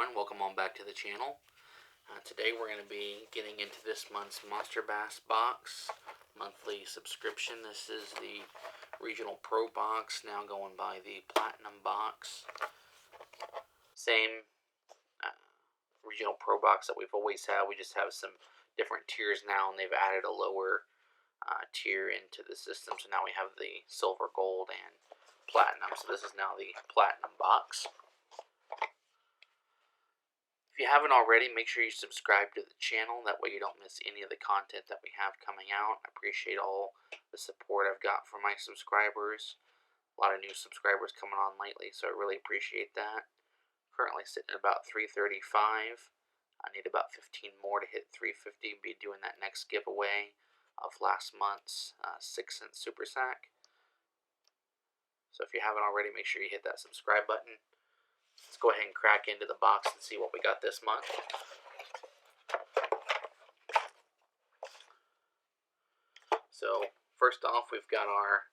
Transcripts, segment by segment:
everyone, welcome on back to the channel. Today we're going to be getting into this month's Monsterbass box monthly subscription. This is the Regional Pro box, now going by the Platinum box. Same Regional Pro box that we've always had, we just have some different tiers now, and they've added a lower tier into the system. So now we have the Silver, Gold, and Platinum. So this is now the Platinum box. If you haven't already, make sure you subscribe to the channel. That way you don't miss any of the content that we have coming out. I appreciate all the support I've got from my subscribers. A lot of new subscribers coming on lately, so I really appreciate that. Currently sitting at about 335. I need about 15 more to hit 350. Be doing that next giveaway of last month's 6-cent Super Sack. So if you haven't already, make sure you hit that subscribe button. Let's go ahead and crack into the box and see what we got this month. So first off, we've got our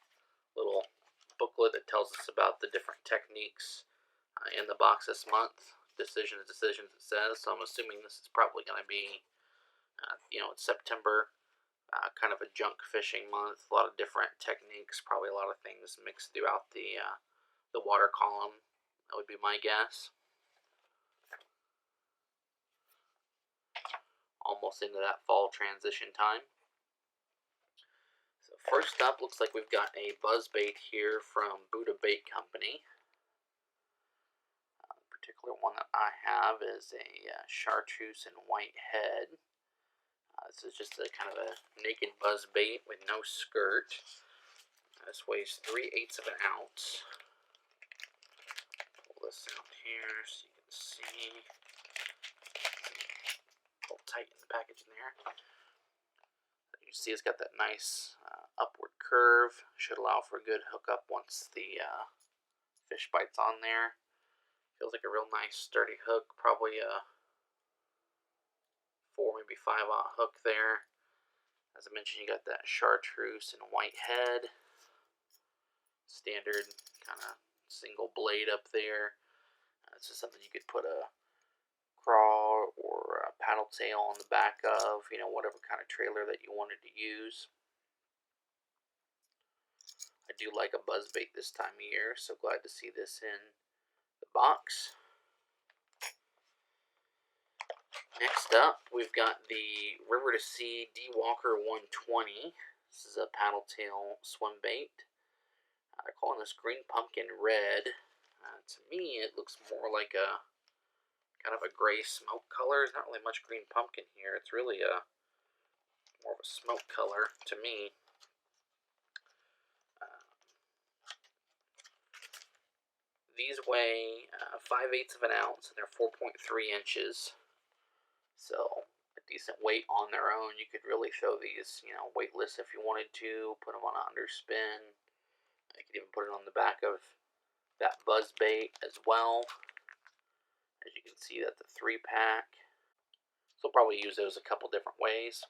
little booklet that tells us about the different techniques in the box this month. Decisions, it says. So I'm assuming this is probably going to be, it's September, kind of a junk fishing month. A lot of different techniques, probably a lot of things mixed throughout the water column. That would be my guess. Almost into that fall transition time. So first up, looks like we've got a buzzbait here from Buda Bait Company. The particular one that I have is a chartreuse and white head. This is just a kind of a naked buzzbait with no skirt. This weighs 3/8 of an ounce. This out here so you can see. Pull tight in the packaging there. You can see it's got that nice upward curve. Should allow for a good hookup once the fish bites on there. Feels like a real nice sturdy hook. Probably a 4, maybe 5/0 hook there. As I mentioned, you got that chartreuse and white head. Standard kind of single blade up there. This is something you could put a craw or a paddle tail on the back of, whatever kind of trailer that you wanted to use. I do like a buzzbait this time of year, so glad to see this in the box. Next up, we've got the River to Sea DWalker 120. This is a paddle tail swim bait. They're calling this green pumpkin red. To me, it looks more like a kind of a gray smoke color. There's not really much green pumpkin here. It's really more of a smoke color to me. These weigh 5/8 of an ounce, and they're 4.3 inches. So a decent weight on their own. You could really throw these, weightless if you wanted to. Put them on an underspin. You could even put it on the back of that buzzbait as well. As you can see, that's a 3-pack. So we'll probably use those a couple different ways.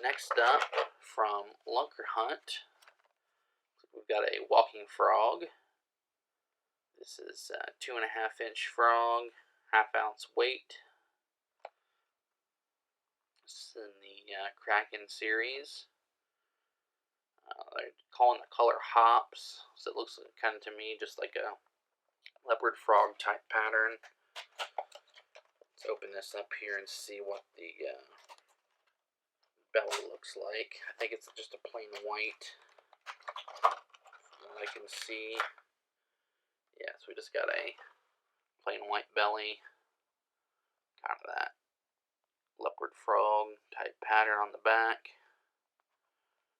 Next up, from Lunker Hunt, we've got a walking frog. This is a 2.5-inch frog, 1/2 ounce weight. This is in the Kraken series. They're calling the color hops, so it looks kind of to me just like a leopard frog type pattern. Let's open this up here and see what the belly looks like. I think it's just a plain white. From what I can see. Yeah, so we just got a plain white belly. Kind of that leopard frog type pattern on the back.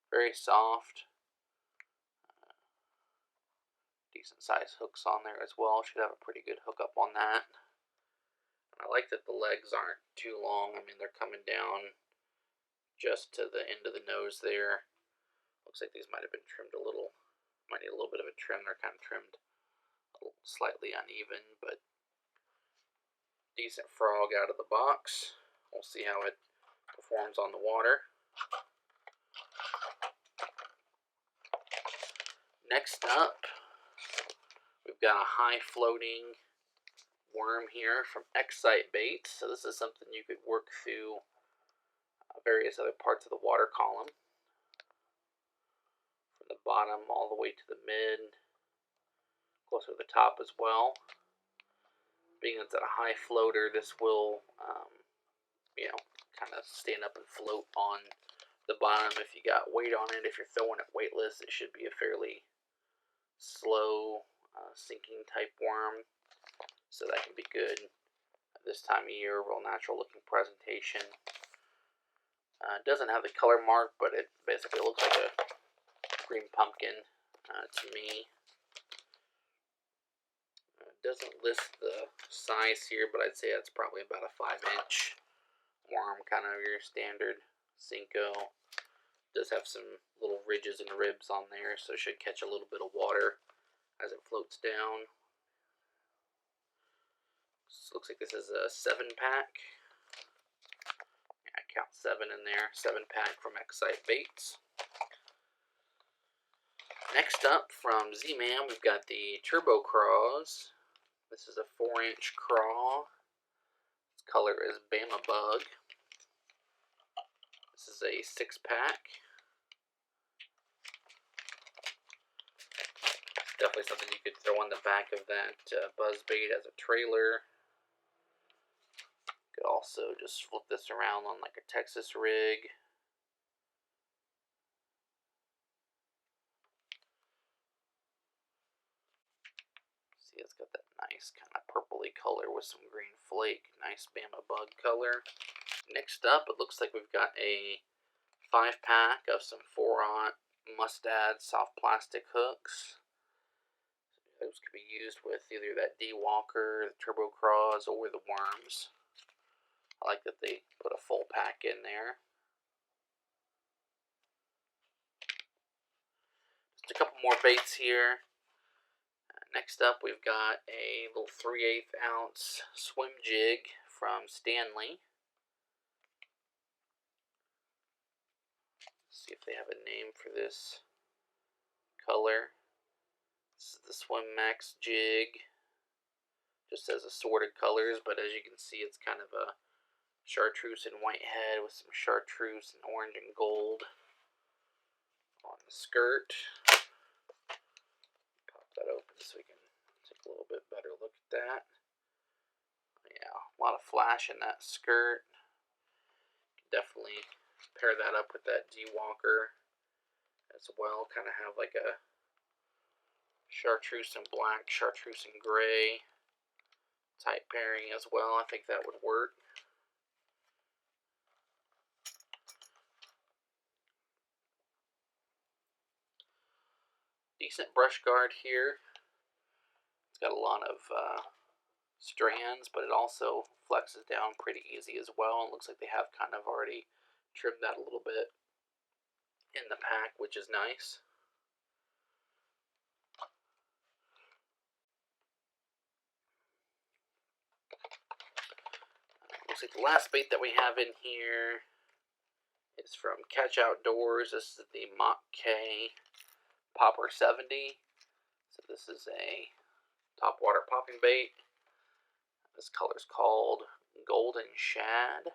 Very soft. Decent sized hooks on there as well. Should have a pretty good hookup on that. And I like that the legs aren't too long. I mean, they're coming down just to the end of the nose there. Looks like these might have been trimmed a little. Might need a little bit of a trim. They're kind of trimmed a little slightly uneven, but decent frog out of the box. We'll see how it performs on the water. Next up, we've we've got a high floating worm here from Excite Bait. So this is something you could work through various other parts of the water column. From the bottom all the way to the mid, closer to the top as well. Being it's at a high floater, this will, kind of stand up and float on the bottom if you got weight on it. If you're throwing it weightless, it should be a fairly slow sinking type worm. So that can be good this time of year. Real natural looking presentation. It doesn't have the color mark, but it basically looks like a green pumpkin to me. It doesn't list the size here, but I'd say it's probably about a 5-inch worm, kind of your standard Cinco. Does have some little ridges and ribs on there, so it should catch a little bit of water as it floats down. This looks like this is a 7-pack. I count 7 in there. 7-pack from Excite Baits. Next up from Z-Man, we've got the Turbo Craws. This is a 4-inch craw. Its color is Bama Bug. This is a 6-pack. Definitely something you could throw on the back of that buzzbait as a trailer. Could also just flip this around on like a Texas rig. See, it's got that nice kind of purpley color with some green flake. Nice Bama Bug color. Next up, it looks like we've got a 5-pack of some 4-aught Mustad soft plastic hooks. Those could be used with either that DWalker, the Turbo Craws, or the worms. I like that they put a full pack in there. Just a couple more baits here. Next up, we've got a little 3/8 ounce swim jig from Stanley. Let's see if they have a name for this color. This is the Swim Max jig. Just says assorted colors, but as you can see, it's kind of a chartreuse and white head with some chartreuse and orange and gold on the skirt. Pop that open so we can take a little bit better look at that. Yeah, a lot of flash in that skirt. Definitely pair that up with that DWalker as well. Kind of have like a chartreuse and black, chartreuse and gray type pairing as well. I think that would work. Decent brush guard here. It's got a lot of strands, but it also flexes down pretty easy as well. It looks like they have kind of already trimmed that a little bit in the pack, which is nice. Looks like the last bait that we have in here is from Catch Outdoors. This is the Mach K Popper 70. So this is a top water popping bait. This color is called Golden Shad.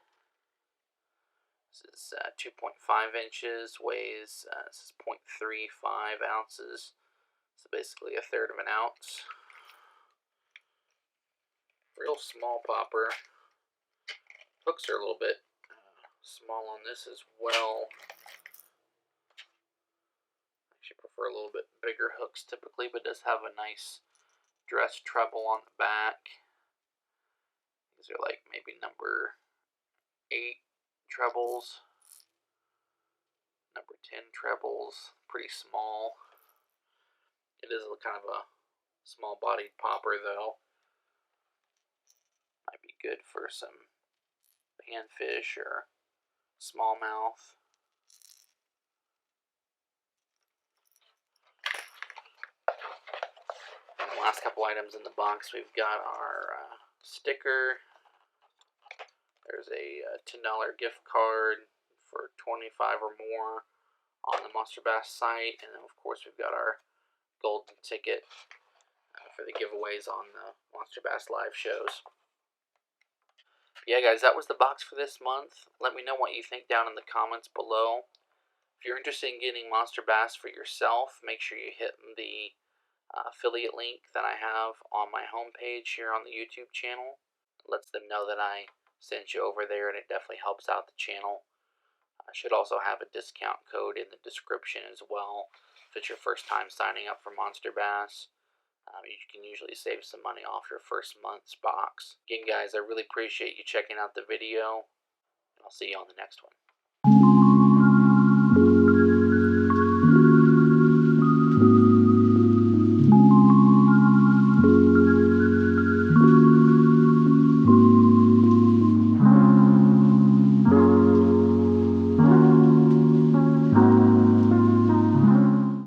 This is 2.5 inches, weighs this is 0.35 ounces. So basically a third of an ounce. Real small popper. Hooks are a little bit small on this as well. I actually prefer a little bit bigger hooks typically, but does have a nice dress treble on the back. These are like maybe number 8 trebles, number 10 trebles. Pretty small. It is kind of a small bodied popper though. Might be good for some panfish or smallmouth. And the last couple items in the box, we've got our sticker. There's a $10 gift card for 25 or more on the Monsterbass site, and then of course we've got our golden ticket. If for the giveaways on the Monster Bass live shows. But yeah, guys, that was the box for this month. Let me know what you think down in the comments below. If you're interested in getting Monster Bass for yourself, make sure you hit the affiliate link that I have on my homepage here on the YouTube channel. It lets them know that I sent you over there, and it definitely helps out the channel. I should also have a discount code in the description as well. If it's your first time signing up for Monster Bass, you can usually save some money off your first month's box. Again, guys, I really appreciate you checking out the video, and I'll see you on the next one.